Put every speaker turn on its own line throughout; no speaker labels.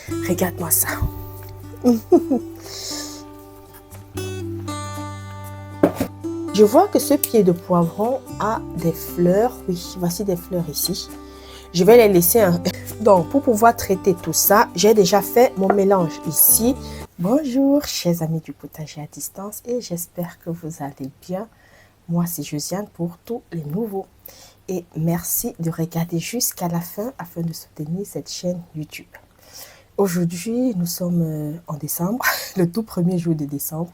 Regarde-moi ça. Je vois que ce pied de poivron a des fleurs. Oui, voici des fleurs ici. Je vais les laisser. Donc, pour pouvoir traiter tout ça, j'ai déjà fait mon mélange ici. Bonjour, chers amis du potager à distance, et j'espère que vous allez bien. Moi, c'est Josiane pour tous les nouveaux. Et merci de regarder jusqu'à la fin afin de soutenir cette chaîne YouTube. Aujourd'hui, nous sommes en décembre, le tout premier jour de décembre.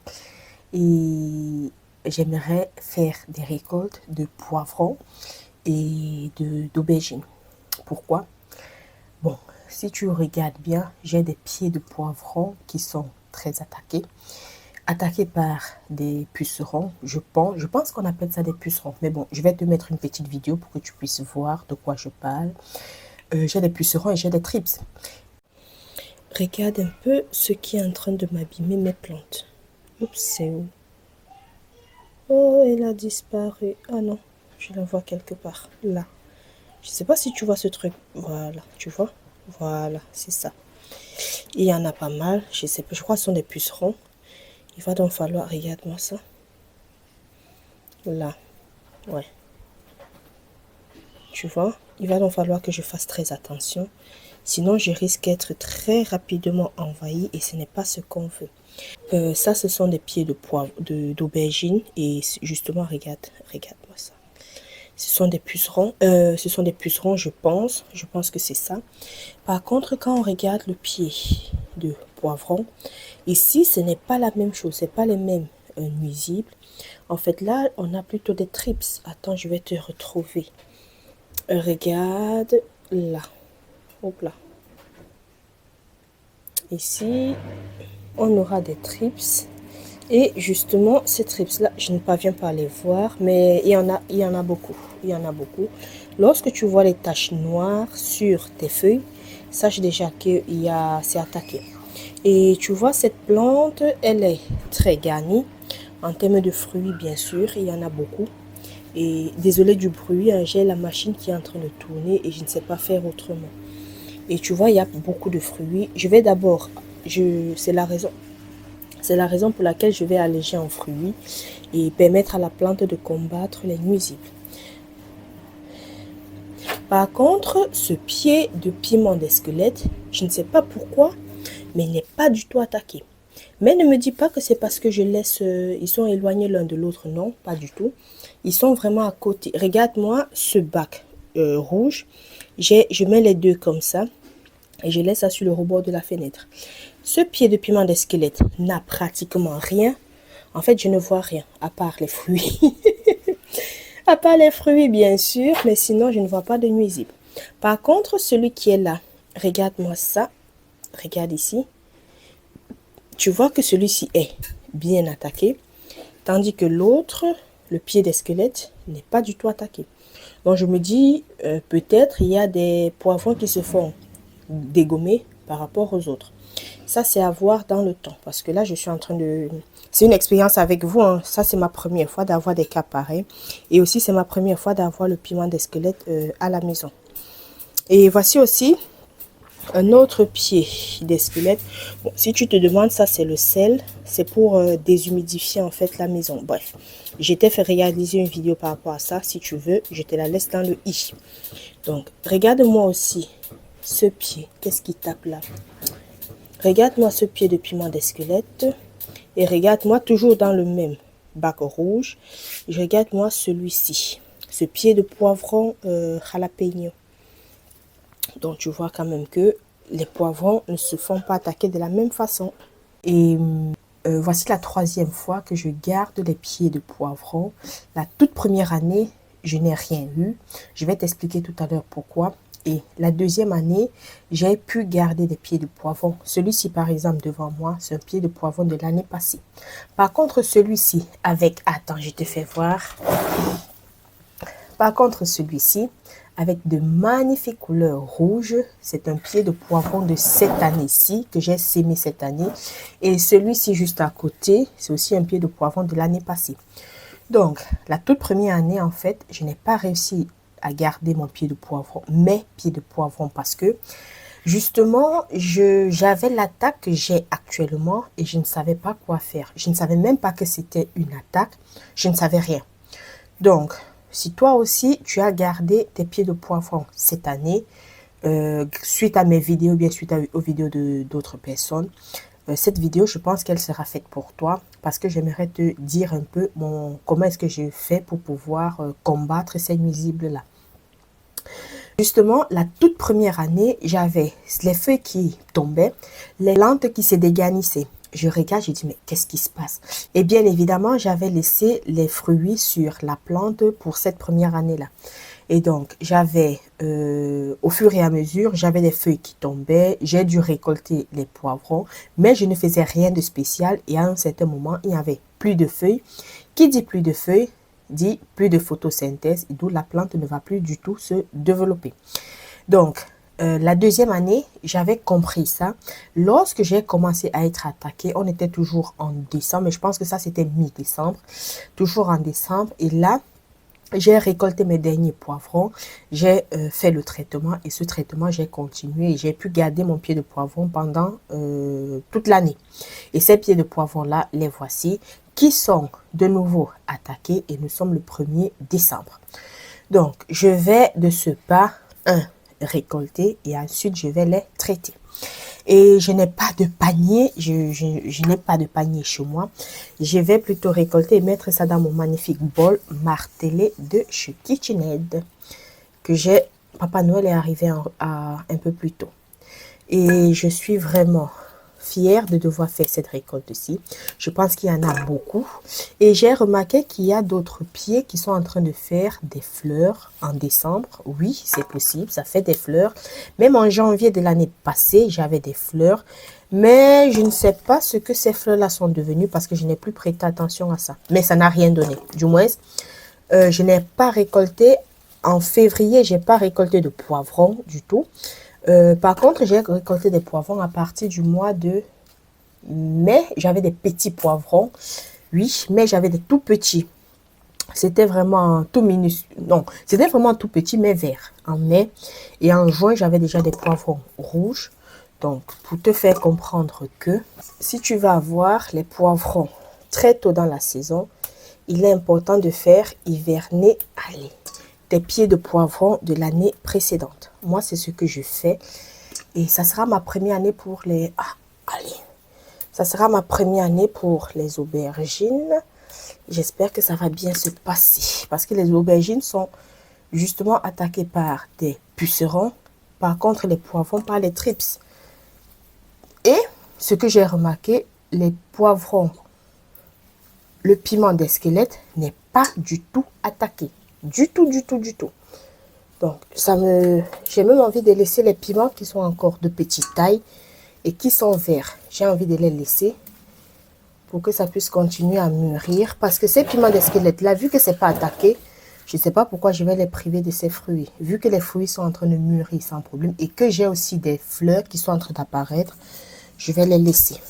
Et j'aimerais faire des récoltes de poivrons et d'aubergines. Pourquoi? Bon, si tu regardes bien, j'ai des pieds de poivrons qui sont très attaqués par des pucerons, je pense qu'on appelle ça des pucerons. Mais bon, je vais te mettre une petite vidéo pour que tu puisses voir de quoi je parle. J'ai des pucerons et j'ai des thrips. Regarde un peu ce qui est en train de m'abîmer mes plantes. Oups, c'est où? Oh, elle a disparu. Ah non, je la vois quelque part. Là. Je sais pas si tu vois ce truc. Voilà, tu vois? Voilà, c'est ça. Il y en a pas mal. Je sais pas, je crois que ce sont des pucerons. Il va donc falloir, regarde-moi ça. Là, ouais. Tu vois? Il va donc falloir que je fasse très attention. Sinon, je risque d'être très rapidement envahi et ce n'est pas ce qu'on veut. Ça, ce sont des pieds de poivre, d'aubergine. Et justement, regarde-moi ça. Ce sont des pucerons. Je pense. Je pense que c'est ça. Par contre, quand on regarde le pied de poivron, ici, ce n'est pas la même chose. Ce n'est pas les mêmes nuisibles. En fait, là, on a plutôt des thrips. Attends, je vais te retrouver. Regarde là. Hop là. Ici, on aura des thrips. Et justement, ces trips-là, je ne parviens pas à les voir, mais il y en a beaucoup. Il y en a beaucoup. Lorsque tu vois les taches noires sur tes feuilles, sache déjà que c'est attaqué. Et tu vois, cette plante, elle est très garnie. En termes de fruits, bien sûr, il y en a beaucoup. Et désolé du bruit, hein, j'ai la machine qui est en train de tourner et je ne sais pas faire autrement. Et tu vois, il y a beaucoup de fruits. Je vais d'abord, c'est la raison pour laquelle je vais alléger en fruits et permettre à la plante de combattre les nuisibles. Par contre, ce pied de piment d'esquelette, je ne sais pas pourquoi, mais il n'est pas du tout attaqué. Mais ne me dis pas que c'est parce que je laisse, ils sont éloignés l'un de l'autre. Non, pas du tout. Ils sont vraiment à côté. Regarde-moi ce bac rouge. Je mets les deux comme ça et je laisse ça sur le rebord de la fenêtre. Ce pied de piment d'esquelette n'a pratiquement rien. En fait, je ne vois rien à part les fruits. À part les fruits, bien sûr, mais sinon, je ne vois pas de nuisibles. Par contre, celui qui est là, regarde-moi ça. Regarde ici. Tu vois que celui-ci est bien attaqué, tandis que l'autre, le pied des squelettes, n'est pas du tout attaqué. Donc je me dis, peut-être il y a des poivrons qui se font dégommer par rapport aux autres. Ça, c'est à voir dans le temps, parce que là, je suis en train de... C'est une expérience avec vous, hein. Ça, c'est ma première fois d'avoir des cas pareils. Et aussi, c'est ma première fois d'avoir le piment des squelettes à la maison. Et voici aussi un autre pied des squelettes. Bon, si tu te demandes, ça c'est le sel, c'est pour déshumidifier en fait la maison. Bref, j'ai fait réaliser une vidéo par rapport à ça. Si tu veux, je te la laisse dans le i. Donc, regarde-moi aussi ce pied. Qu'est-ce qui tape là? Regarde-moi ce pied de piment des squelettes. Et regarde-moi toujours dans le même bac rouge. Regarde-moi celui-ci. Ce pied de poivron jalapeno. Donc, tu vois quand même que les poivrons ne se font pas attaquer de la même façon. Et voici la troisième fois que je garde les pieds de poivrons. La toute première année, je n'ai rien eu. Je vais t'expliquer tout à l'heure pourquoi. Et la deuxième année, j'ai pu garder des pieds de poivron. Celui-ci, par exemple, devant moi, c'est un pied de poivron de l'année passée. Par contre, celui-ci, avec... Attends, je te fais voir. Par contre, celui-ci, avec de magnifiques couleurs rouges, c'est un pied de poivron de cette année-ci, que j'ai sémé cette année. Et celui-ci, juste à côté, c'est aussi un pied de poivron de l'année passée. Donc, la toute première année, en fait, je n'ai pas réussi à garder mon pied de poivron, mes pieds de poivron, parce que Justement, j'avais l'attaque que j'ai actuellement et je ne savais pas quoi faire. Je ne savais même pas que c'était une attaque. Je ne savais rien. Donc, si toi aussi, tu as gardé tes pieds de poivron cette année, suite à mes vidéos, bien suite aux vidéos de d'autres personnes, cette vidéo, je pense qu'elle sera faite pour toi parce que j'aimerais te dire un peu comment est-ce que j'ai fait pour pouvoir combattre ces nuisibles-là. Justement, la toute première année, j'avais les feuilles qui tombaient, les plantes qui se déganissaient. Je regarde, je dis, mais qu'est-ce qui se passe? Et bien évidemment, j'avais laissé les fruits sur la plante pour cette première année-là. Et donc, j'avais, au fur et à mesure, j'avais des feuilles qui tombaient. J'ai dû récolter les poivrons, mais je ne faisais rien de spécial. Et à un certain moment, il n'y avait plus de feuilles. Qui dit plus de feuilles, dit plus de photosynthèse, d'où la plante ne va plus du tout se développer. Donc, la deuxième année, j'avais compris ça. Lorsque j'ai commencé à être attaquée, on était toujours en décembre, mais je pense que ça, c'était mi-décembre, toujours en décembre. Et là, j'ai récolté mes derniers poivrons, j'ai fait le traitement et ce traitement, j'ai continué et j'ai pu garder mon pied de poivron pendant toute l'année. Et ces pieds de poivron-là, les voici, qui sont de nouveau attaqués et nous sommes le 1er décembre. Donc, je vais de ce pas, récolter et ensuite je vais les traiter. Et je n'ai pas de panier, je n'ai pas de panier chez moi. Je vais plutôt récolter et mettre ça dans mon magnifique bol martelé de chez KitchenAid que j'ai. Papa Noël est arrivé un peu plus tôt. Et je suis vraiment fière de devoir faire cette récolte-ci. Je pense qu'il y en a beaucoup. Et j'ai remarqué qu'il y a d'autres pieds qui sont en train de faire des fleurs en décembre. Oui, c'est possible, ça fait des fleurs. Même en janvier de l'année passée, j'avais des fleurs. Mais je ne sais pas ce que ces fleurs-là sont devenues parce que je n'ai plus prêté attention à ça. Mais ça n'a rien donné. Du moins, je n'ai pas récolté. En février, je n'ai pas récolté de poivrons du tout. Par contre, j'ai récolté des poivrons à partir du mois de mai. J'avais des petits poivrons, oui, mais j'avais des tout petits. C'était vraiment tout minuscule. Non, c'était vraiment tout petit, mais vert. En mai et en juin, j'avais déjà des poivrons rouges. Donc, pour te faire comprendre que si tu vas avoir les poivrons très tôt dans la saison, il est important de faire hiverner, allez, des pieds de poivrons de l'année précédente. Moi, c'est ce que je fais. Et ça sera ma première année pour les... Ça sera ma première année pour les aubergines. J'espère que ça va bien se passer. Parce que les aubergines sont justement attaquées par des pucerons. Par contre, les poivrons par les trips. Et ce que j'ai remarqué, les poivrons, le piment des squelettes n'est pas du tout attaqué. Du tout. Donc, j'ai même envie de laisser les piments qui sont encore de petite taille et qui sont verts. J'ai envie de les laisser pour que ça puisse continuer à mûrir. Parce que ces piments des squelettes-là, vu que c'est pas attaqué, je ne sais pas pourquoi je vais les priver de ces fruits. Vu que les fruits sont en train de mûrir sans problème et que j'ai aussi des fleurs qui sont en train d'apparaître, je vais les laisser.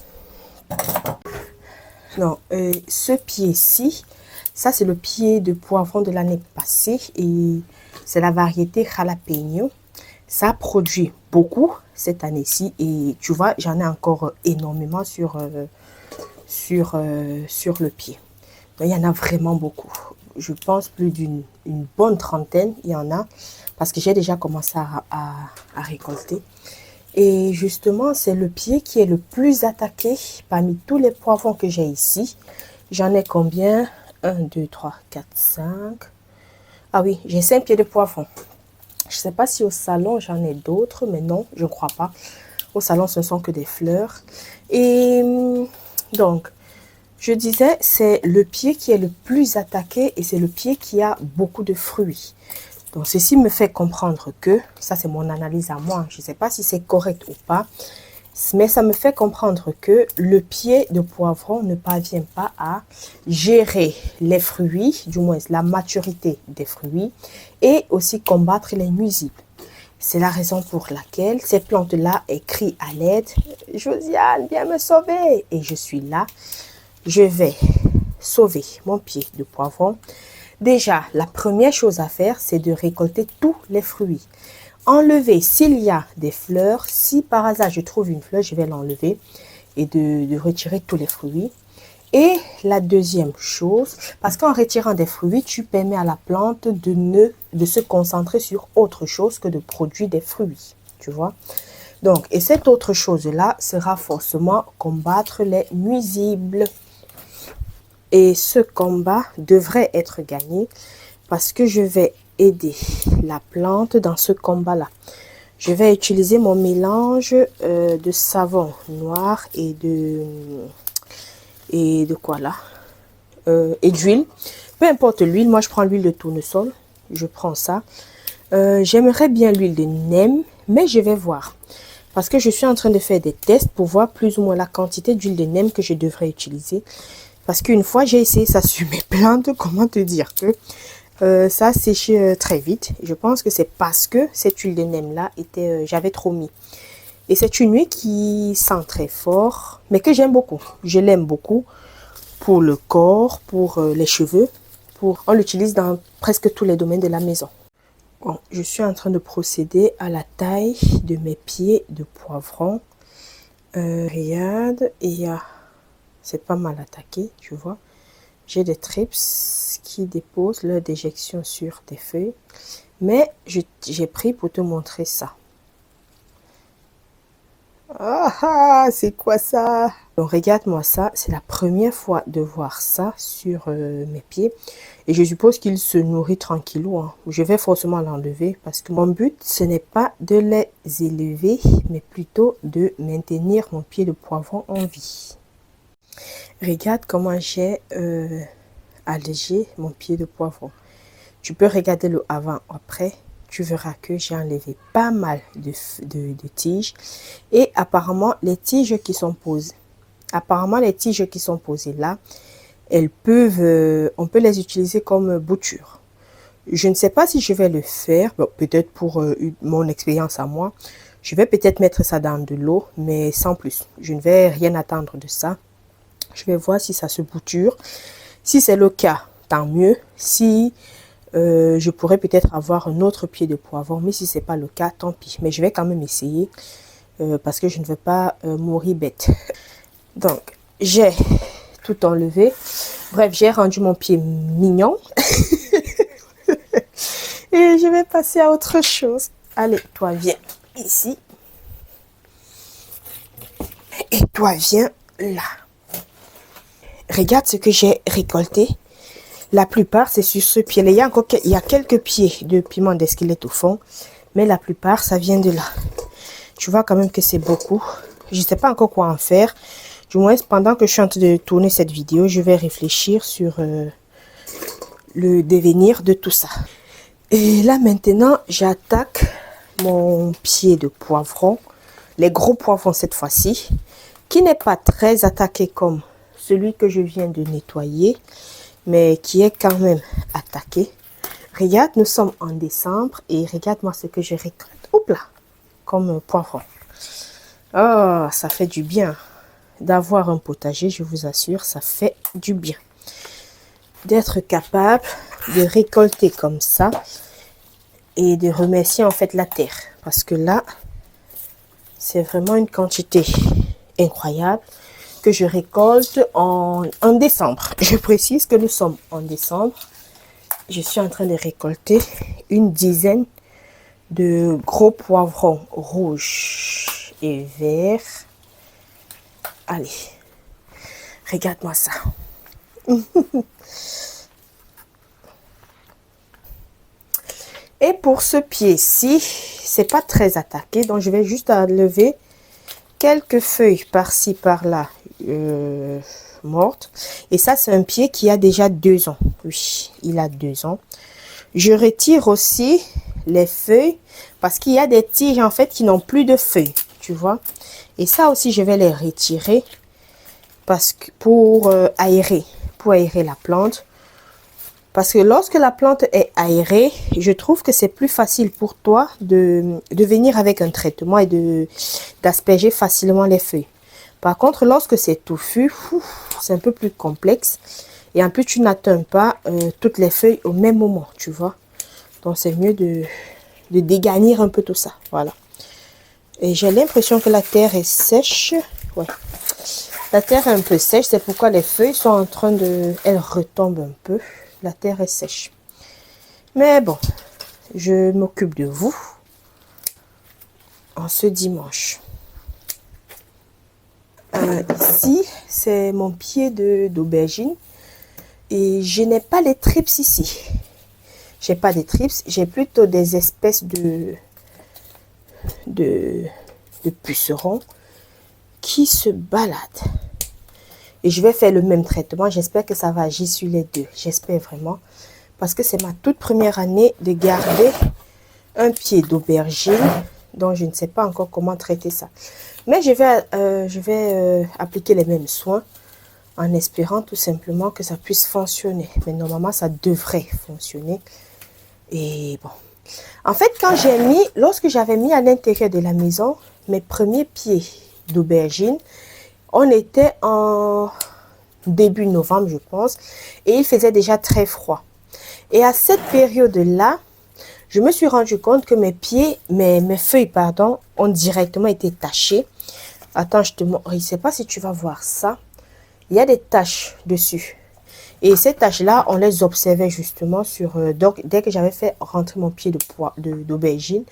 Non, ce pied-ci, ça c'est le pied de poivron de l'année passée et c'est la variété jalapeno. Ça produit beaucoup cette année-ci et tu vois, j'en ai encore énormément sur le pied. Donc, il y en a vraiment beaucoup. Je pense plus d'une bonne trentaine, il y en a parce que j'ai déjà commencé à récolter. Et justement, c'est le pied qui est le plus attaqué parmi tous les poivrons que j'ai ici. J'en ai combien? 1, 2, 3, 4, 5. Ah oui, j'ai 5 pieds de poivron. Je ne sais pas si au salon, j'en ai d'autres, mais non, je ne crois pas. Au salon, ce ne sont que des fleurs. Et donc, je disais, c'est le pied qui est le plus attaqué et c'est le pied qui a beaucoup de fruits. Donc, ceci me fait comprendre que, ça c'est mon analyse à moi, je ne sais pas si c'est correct ou pas, mais ça me fait comprendre que le pied de poivron ne parvient pas à gérer les fruits, du moins la maturité des fruits, et aussi combattre les nuisibles. C'est la raison pour laquelle cette plante-là écrit à l'aide, « Josiane, viens me sauver !» Et je suis là, je vais sauver mon pied de poivron. Déjà, la première chose à faire, c'est de récolter tous les fruits. enlever s'il y a des fleurs. Si par hasard je trouve une fleur, je vais l'enlever et de retirer tous les fruits. Et la deuxième chose, parce qu'en retirant des fruits, tu permets à la plante de se concentrer sur autre chose que de produire des fruits, tu vois. Donc, et cette autre chose-là sera forcément combattre les nuisibles. Et ce combat devrait être gagné parce que je vais aider la plante dans ce combat-là. Je vais utiliser mon mélange de savon noir et de quoi là et d'huile. Peu importe l'huile, moi je prends l'huile de tournesol. Je prends ça. J'aimerais bien l'huile de neem, mais je vais voir. Parce que je suis en train de faire des tests pour voir plus ou moins la quantité d'huile de neem que je devrais utiliser. Parce qu'une fois, j'ai essayé ça sur mes plantes. Comment te dire que ça a séché très vite. Je pense que c'est parce que cette huile de neem-là, j'avais trop mis. Et c'est une huile qui sent très fort, mais que j'aime beaucoup. Je l'aime beaucoup pour le corps, pour les cheveux. On l'utilise dans presque tous les domaines de la maison. Bon, je suis en train de procéder à la taille de mes pieds de poivron. Regarde, c'est pas mal attaqué, tu vois. J'ai des trips qui déposent leur déjection sur tes feuilles. Mais j'ai pris pour te montrer ça. Ah, c'est quoi ça? Donc, regarde-moi ça. C'est la première fois de voir ça sur mes pieds. Et je suppose qu'il se nourrit tranquillou. Hein. Je vais forcément l'enlever parce que mon but, ce n'est pas de les élever, mais plutôt de maintenir mon pied de poivron en vie. Regarde comment j'ai allégé mon pied de poivron. Tu peux regarder le avant-après. Tu verras que j'ai enlevé pas mal de tiges. Et apparemment, les tiges qui sont posées. Là, elles peuvent, on peut les utiliser comme bouture. Je ne sais pas si je vais le faire. Bon, peut-être pour mon expérience à moi. Je vais peut-être mettre ça dans de l'eau, mais sans plus. Je ne vais rien attendre de ça. Je vais voir si ça se bouture. Si c'est le cas, tant mieux. Si je pourrais peut-être avoir un autre pied de poivron, mais si ce n'est pas le cas, tant pis. Mais je vais quand même essayer parce que je ne veux pas mourir bête. Donc, j'ai tout enlevé. Bref, j'ai rendu mon pied mignon. Et je vais passer à autre chose. Allez, toi, viens ici. Et toi, viens là. Regarde ce que j'ai récolté. La plupart, c'est sur ce pied-là. Il y a quelques pieds de piment d'Esquelette au fond. Mais la plupart, ça vient de là. Tu vois quand même que c'est beaucoup. Je ne sais pas encore quoi en faire. Du moins, pendant que je suis en train de tourner cette vidéo, je vais réfléchir sur le devenir de tout ça. Et là, maintenant, j'attaque mon pied de poivron. Les gros poivrons cette fois-ci. Qui n'est pas très attaqué comme celui que je viens de nettoyer. Mais qui est quand même attaqué. Regarde, nous sommes en décembre et regarde-moi ce que je récolte. Hop là, comme poivron. Oh, ça fait du bien d'avoir un potager, je vous assure, ça fait du bien. D'être capable de récolter comme ça et de remercier en fait la terre. Parce que là, c'est vraiment une quantité incroyable que je récolte en décembre. Je précise que nous sommes en décembre. Je suis en train de récolter une dizaine de gros poivrons rouges et verts. Allez, regarde-moi ça. Et pour ce pied-ci, c'est pas très attaqué, donc je vais juste enlever quelques feuilles par-ci, par-là, mortes. Et ça, c'est un pied qui a déjà 2 ans. Oui, il a 2 ans. Je retire aussi les feuilles parce qu'il y a des tiges en fait qui n'ont plus de feuilles, tu vois. Et ça aussi, je vais les retirer parce que pour aérer la plante. Parce que lorsque la plante est aérée, je trouve que c'est plus facile pour toi de venir avec un traitement et d'asperger facilement les feuilles. Par contre, lorsque c'est touffu, c'est un peu plus complexe. Et en plus, tu n'atteins pas toutes les feuilles au même moment, tu vois. Donc, c'est mieux de dégarnir un peu tout ça. Voilà. Et j'ai l'impression que la terre est sèche. Ouais. La terre est un peu sèche, c'est pourquoi les feuilles sont en train de... Elles retombent un peu. La terre est sèche. Mais bon, je m'occupe de vous en ce dimanche. Ici, c'est mon pied d'aubergine. Et je n'ai pas les trips ici. J'ai pas des trips, j'ai plutôt des espèces de pucerons qui se baladent. Et je vais faire le même traitement. J'espère que ça va agir sur les deux. J'espère vraiment. Parce que c'est ma toute première année de garder un pied d'aubergine. Donc, je ne sais pas encore comment traiter ça. Mais je vais appliquer les mêmes soins en espérant tout simplement que ça puisse fonctionner. Mais normalement, ça devrait fonctionner. Et bon. En fait, lorsque j'avais mis à l'intérieur de la maison mes premiers pieds d'aubergine, on était en début novembre, je pense, et il faisait déjà très froid. Et à cette période-là, je me suis rendu compte que mes feuilles, pardon, ont directement été tachées. Attends, je te montre. Je ne sais pas si tu vas voir ça. Il y a des taches dessus. Et ces taches-là, on les observait justement donc, dès que j'avais fait rentrer mon pied d'aubergine.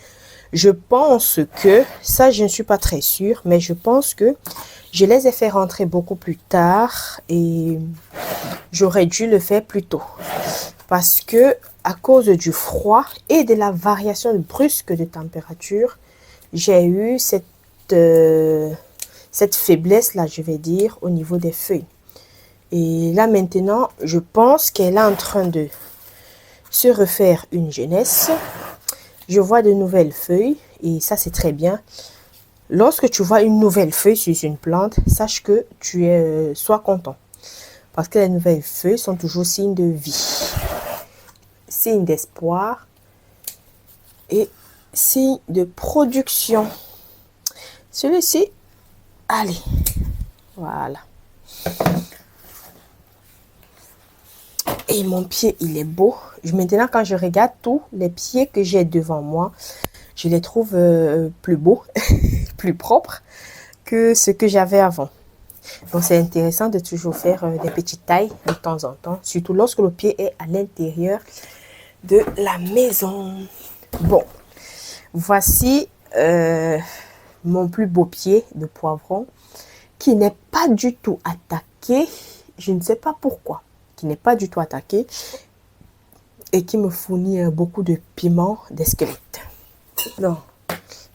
Je pense que, ça je ne suis pas très sûre, mais je pense que je les ai fait rentrer beaucoup plus tard et j'aurais dû le faire plus tôt. Parce que à cause du froid et de la variation brusque de température, j'ai eu cette faiblesse-là, je vais dire, au niveau des feuilles. Et là maintenant, je pense qu'elle est en train de se refaire une jeunesse. Je vois de nouvelles feuilles et ça c'est très bien. Lorsque tu vois une nouvelle feuille sur une plante, sache que tu sois content. Parce que les nouvelles feuilles sont toujours signe de vie, signe d'espoir et signe de production. Celui-ci, allez, voilà. Et mon pied, il est beau. Maintenant, quand je regarde tous les pieds que j'ai devant moi, je les trouve plus beaux, plus propres que ce que j'avais avant. Donc, c'est intéressant de toujours faire des petites tailles de temps en temps, surtout lorsque le pied est à l'intérieur de la maison. Bon, voici mon plus beau pied de poivron qui n'est pas du tout attaqué. Je ne sais pas pourquoi. Qui n'est pas du tout attaqué et qui me fournit beaucoup de piments d'esquelette. Donc,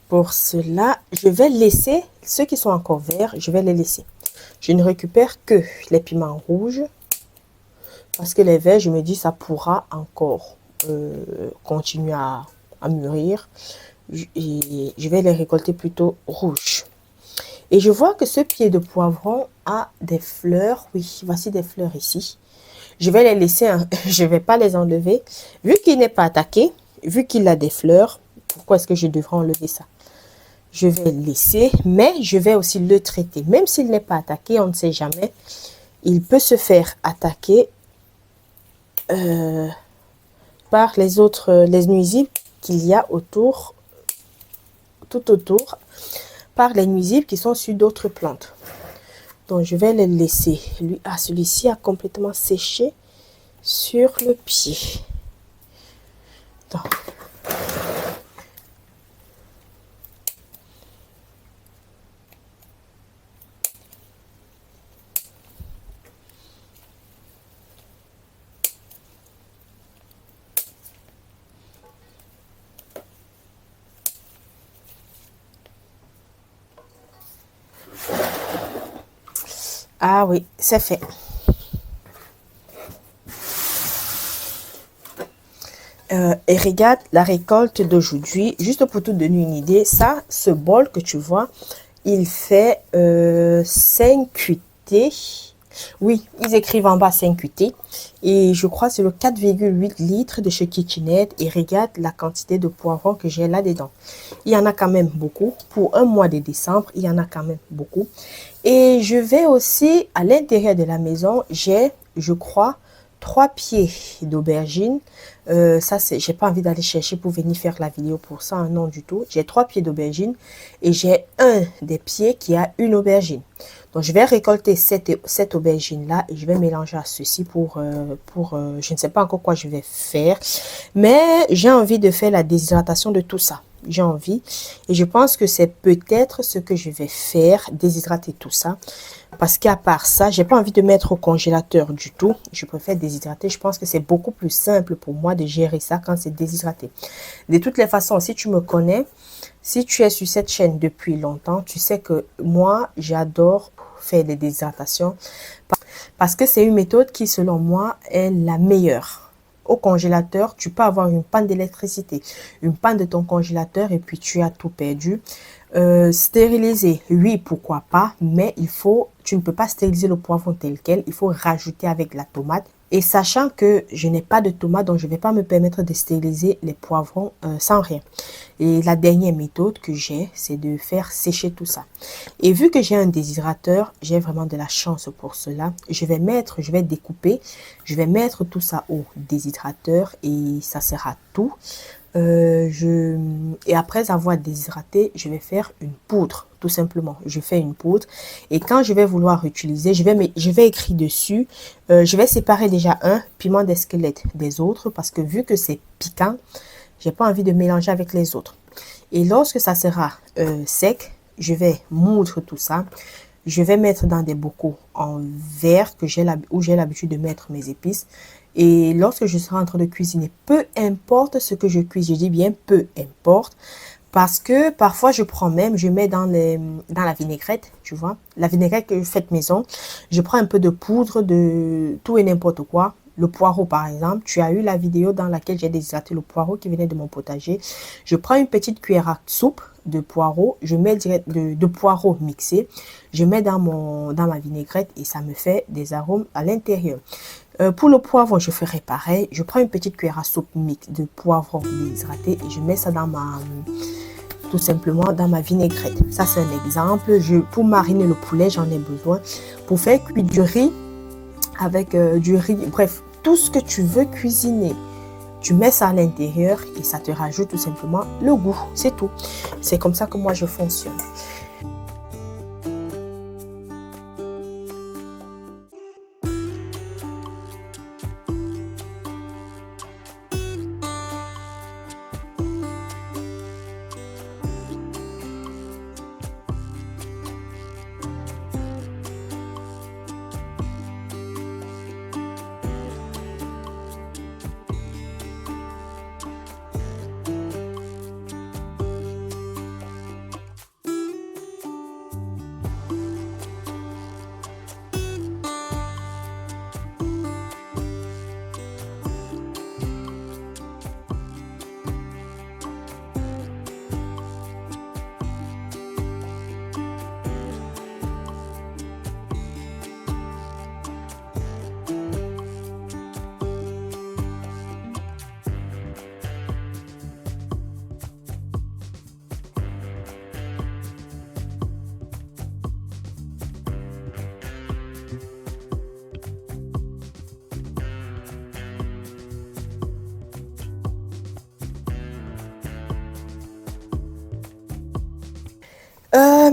pour cela, je vais laisser ceux qui sont encore verts, je vais les laisser. Je ne récupère que les piments rouges parce que les verts, je me dis, ça pourra encore continuer à mûrir. Et je vais les récolter plutôt rouges. Et je vois que ce pied de poivron a des fleurs. Oui, voici des fleurs ici. Je vais les laisser, je ne vais pas les enlever. Vu qu'il n'est pas attaqué, vu qu'il a des fleurs, pourquoi est-ce que je devrais enlever ça? Je vais le laisser, mais je vais aussi le traiter. Même s'il n'est pas attaqué, on ne sait jamais. Il peut se faire attaquer par les nuisibles qu'il y a tout autour, par les nuisibles qui sont sur d'autres plantes. Donc, je vais le laisser. Celui-ci a complètement séché sur le pied. Donc. Ah oui, c'est fait. Et regarde la récolte d'aujourd'hui. Juste pour te donner une idée, ce bol que tu vois, il fait 5 QT. Oui, ils écrivent en bas 5 QT. Et je crois que c'est le 4,8 litres de chez KitchenAid. Et regarde la quantité de poivrons que j'ai là-dedans. Il y en a quand même beaucoup. Pour un mois de décembre, il y en a quand même beaucoup. Et je vais aussi, à l'intérieur de la maison, j'ai, je crois, 3 pieds d'aubergine. Ça, c'est, j'ai pas envie d'aller chercher pour venir faire la vidéo pour ça, hein, non du tout. J'ai 3 pieds d'aubergine et j'ai un des pieds qui a une aubergine. Donc, je vais récolter cette aubergine-là et je vais mélanger à ceci je ne sais pas encore quoi je vais faire. Mais j'ai envie de faire la déshydratation de tout ça. J'ai envie. Et je pense que c'est peut-être ce que je vais faire, déshydrater tout ça. Parce qu'à part ça, j'ai pas envie de mettre au congélateur du tout. Je préfère déshydrater. Je pense que c'est beaucoup plus simple pour moi de gérer ça quand c'est déshydraté. De toutes les façons, si tu me connais, si tu es sur cette chaîne depuis longtemps, tu sais que moi, j'adore faire des déshydratations parce que c'est une méthode qui, selon moi, est la meilleure. Au congélateur, tu peux avoir une panne d'électricité, une panne de ton congélateur et puis tu as tout perdu. Stériliser, oui, pourquoi pas, mais tu ne peux pas stériliser le poivron tel quel, il faut rajouter avec la tomate. Et sachant que je n'ai pas de tomate, donc je ne vais pas me permettre de stériliser les poivrons sans rien. Et la dernière méthode que j'ai, c'est de faire sécher tout ça. Et vu que j'ai un déshydrateur, j'ai vraiment de la chance pour cela. Je vais découper, je vais mettre tout ça au déshydrateur et ça sera tout. Et après avoir déshydraté, je vais faire une poudre, tout simplement. Je fais une poudre et quand je vais vouloir utiliser, je vais écrire dessus. Je vais séparer déjà un piment d'Esquelette des autres parce que vu que c'est piquant, j'ai pas envie de mélanger avec les autres. Et lorsque ça sera sec, je vais moudre tout ça. Je vais mettre dans des bocaux en verre où j'ai l'habitude de mettre mes épices. Et lorsque je serai en train de cuisiner, peu importe ce que je cuise, je dis bien peu importe, parce que parfois je mets dans la vinaigrette, tu vois, la vinaigrette que je fais maison, je prends un peu de poudre de tout et n'importe quoi. Le poireau, par exemple, tu as eu la vidéo dans laquelle j'ai déshydraté le poireau qui venait de mon potager. Je prends une petite cuillère à soupe de poireau, je mets de poireau mixé, je mets dans ma vinaigrette et ça me fait des arômes à l'intérieur. Pour le poivron, je ferai pareil. Je prends une petite cuillère à soupe mixte de poivron déshydraté et je mets ça tout simplement dans ma vinaigrette. Ça, c'est un exemple. Pour mariner le poulet, j'en ai besoin. Pour faire cuire du riz, avec du riz, bref, tout ce que tu veux cuisiner, tu mets ça à l'intérieur et ça te rajoute tout simplement le goût. C'est tout. C'est comme ça que moi, je fonctionne.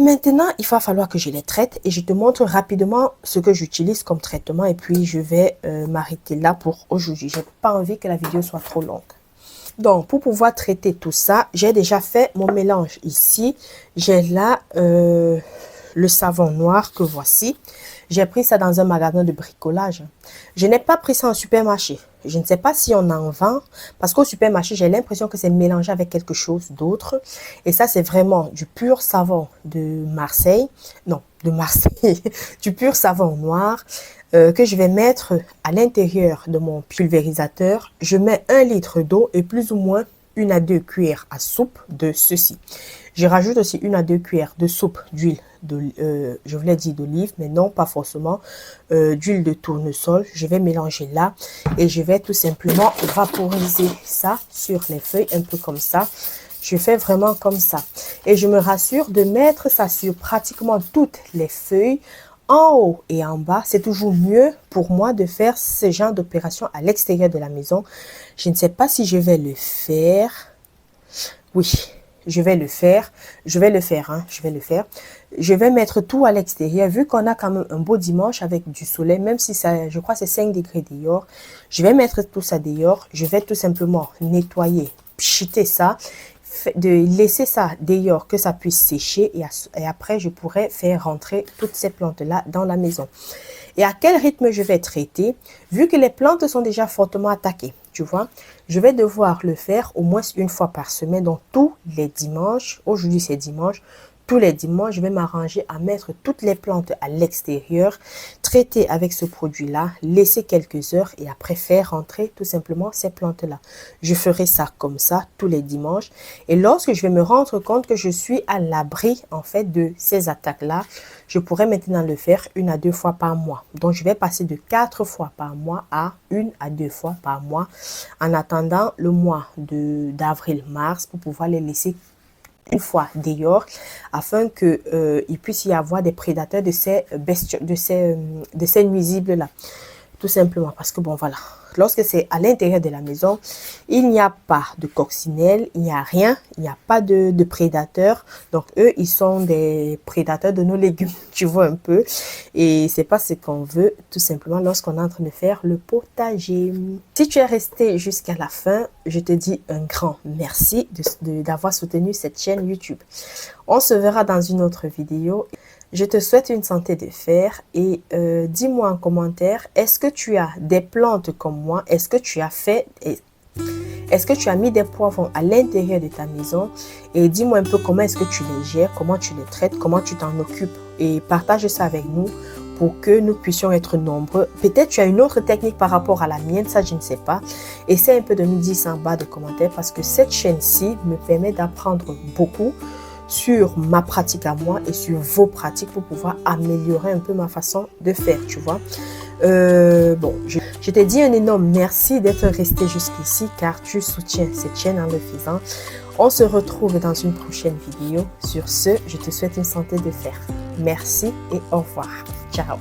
Maintenant, il va falloir que je les traite et je te montre rapidement ce que j'utilise comme traitement et puis je vais m'arrêter là pour aujourd'hui. J'ai pas envie que la vidéo soit trop longue. Donc, pour pouvoir traiter tout ça, j'ai déjà fait mon mélange ici. J'ai là le savon noir que voici. J'ai pris ça dans un magasin de bricolage. Je n'ai pas pris ça en supermarché. Je ne sais pas si on en vend parce qu'au supermarché, j'ai l'impression que c'est mélangé avec quelque chose d'autre. Et ça, c'est vraiment du pur savon de Marseille. Non, de Marseille. Du pur savon noir que je vais mettre à l'intérieur de mon pulvérisateur. Je mets 1 litre d'eau et plus ou moins 1 à 2 cuillères à soupe de ceci. Je rajoute aussi 1 à 2 cuillères de soupe d'huile, je voulais dire d'olive, mais non, pas forcément, d'huile de tournesol. Je vais mélanger là et je vais tout simplement vaporiser ça sur les feuilles, un peu comme ça. Je fais vraiment comme ça. Et je me rassure de mettre ça sur pratiquement toutes les feuilles en haut et en bas, c'est toujours mieux pour moi de faire ce genre d'opération à l'extérieur de la maison. Je ne sais pas si je vais le faire. Oui, je vais le faire. Je vais le faire, hein. Je vais le faire. Je vais mettre tout à l'extérieur. Vu qu'on a quand même un beau dimanche avec du soleil, même si ça, je crois que c'est 5 degrés dehors, je vais mettre tout ça dehors. Je vais tout simplement nettoyer, pchiter ça, de laisser ça dehors, que ça puisse sécher. Et après, je pourrais faire rentrer toutes ces plantes-là dans la maison. Et à quel rythme je vais traiter? Vu que les plantes sont déjà fortement attaquées, tu vois, je vais devoir le faire au moins une fois par semaine, donc tous les dimanches. Aujourd'hui, c'est dimanche. Tous les dimanches, je vais m'arranger à mettre toutes les plantes à l'extérieur, traiter avec ce produit-là, laisser quelques heures et après faire rentrer tout simplement ces plantes-là. Je ferai ça comme ça tous les dimanches. Et lorsque je vais me rendre compte que je suis à l'abri en fait de ces attaques-là, je pourrais maintenant le faire 1 à 2 fois par mois. Donc, je vais passer de 4 fois par mois à 1 à 2 fois par mois en attendant le mois d'avril-mars pour pouvoir les laisser une fois dehors afin que il puisse y avoir des prédateurs de ces bestioles, de ces nuisibles là, tout simplement parce que bon voilà, lorsque c'est à l'intérieur de la maison, il n'y a pas de coccinelle, il n'y a rien, il n'y a pas de prédateurs. Donc eux, ils sont des prédateurs de nos légumes, tu vois un peu. Et c'est pas ce qu'on veut tout simplement lorsqu'on est en train de faire le potager. Si tu es resté jusqu'à la fin, je te dis un grand merci d'avoir soutenu cette chaîne YouTube. On se verra dans une autre vidéo. Je te souhaite une santé de fer et dis-moi en commentaire, est-ce que tu as des plantes comme moi? Est-ce que tu as mis des poivrons à l'intérieur de ta maison? Et dis-moi un peu comment est-ce que tu les gères, comment tu les traites, comment tu t'en occupes et partage ça avec nous pour que nous puissions être nombreux. Peut-être tu as une autre technique par rapport à la mienne, ça je ne sais pas. Essaie un peu de me dire ça en bas de commentaires parce que cette chaîne-ci me permet d'apprendre beaucoup sur ma pratique à moi et sur vos pratiques pour pouvoir améliorer un peu ma façon de faire, tu vois. Bon, je te dis un énorme merci d'être resté jusqu'ici car tu soutiens cette chaîne en le faisant. On se retrouve dans une prochaine vidéo. Sur ce, je te souhaite une santé de fer. Merci et au revoir. Ciao.